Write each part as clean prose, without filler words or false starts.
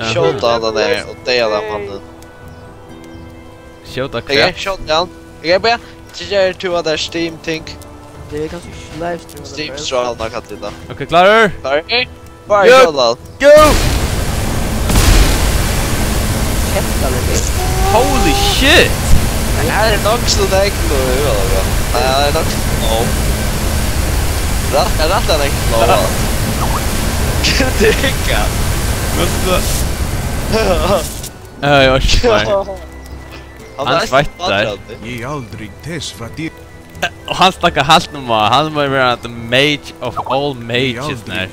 Skjøta den der, og det er den mannen. Skjøta Jeg er skjøta den. Jeg er bare ikke gjør to av der Steam-ting. Det er kanskje ikke livestream. Steam-stralen har katt i da. Ok, klarer? Klarer? Bare skjøta den. Go! Kjefta litt. Holy shit! Det er nok så det er ikke noe i det. Nei, det er nok så noe. Jeg rett er ikke noe. Hva det ikke? Jeg orker meg. Han svetter. Ég aldrig þess fattir. Og han snakker helt normalt. Han må være the mage of all mages nær.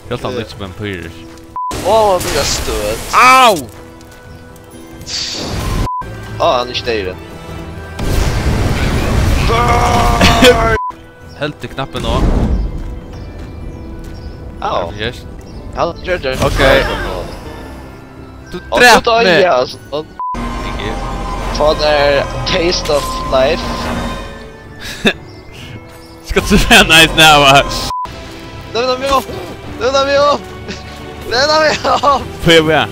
Helt han ikke på en pyrer. Åh, det er støt. Au! Han er større. Helt til knappen nå. Au. Yes. Han gjør det. Ok. Du Og drept så tar meg! jeg, altså. For det taste of life. Skal du være nice now? Løvna mig opp! Løvna mig opp! Løvna mig opp! Får jeg være?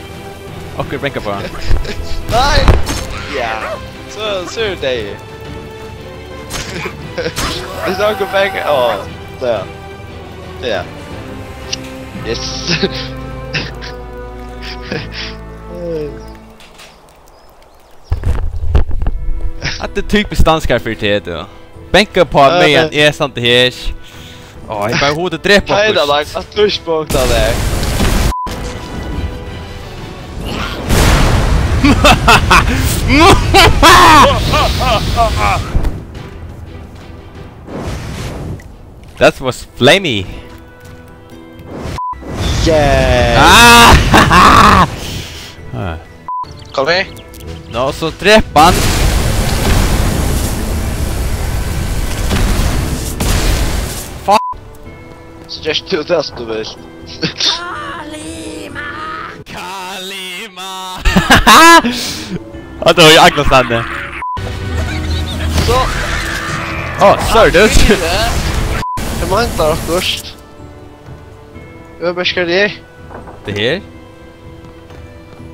Akkurat benka på han. Nei! Ja. Så er det. Hvis dere begge... Åh, der. Ja. Yes. At det typisk danskar för det då. Benka på mig en är sant det här. Åh, jag bara hodet drepa. Hej då, att tuschpunkt av det. That was flamey. Yeah. Ah! Kom här. Nå, så drepa han. Så just du det du vill. Kalima! Ja, då är jag aglas henne. Så. Sorry dude. Jag mantar först. Jag bara ska det. Det här?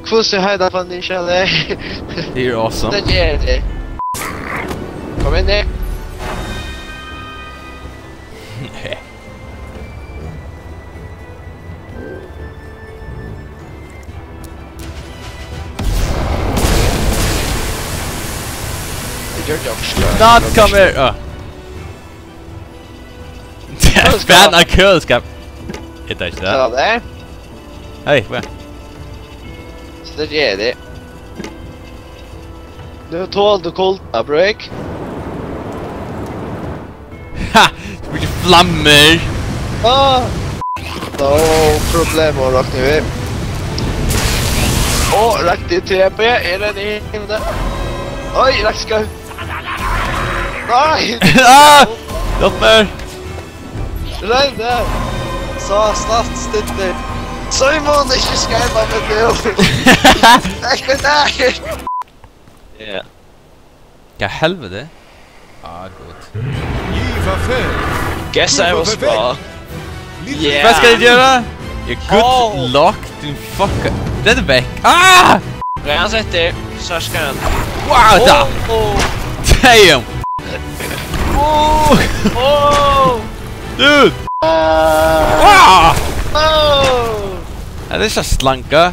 Kvosse höjda från din källa. Det är awesome. Det ger det. Kom in där. Not come here! Fan av kølskap! Hitta ikke det? Ja, det. Hei, hva? Så det ger det. Nu tål du kolta, break. Ha! Det blir flammer! No problem å rakne vi. Rakt i TP, den inne? Oi, rakt skal. Nei! Hjelp meg! Regn der! Så snart stitter. Simon, ikke skreipa med det! Ikke der! Ja. Hva helvete? Godt. Giva fel. Guess I was bra. Hva skal jeg gjøre? Good luck, din fucker. Den er vekk. Redan sitter, så skal den. Wow, da! Damn! Dude! Wow! Er det ikke slanka?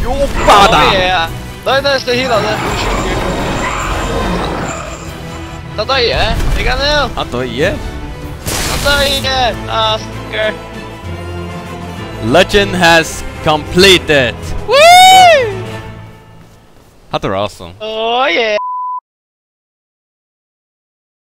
Jo, bada! Nei, det hila det. Da døye, jeg kan ned. Han døye? Da døye, asker. Legend has completed! Woo! That was awesome. Oh yeah.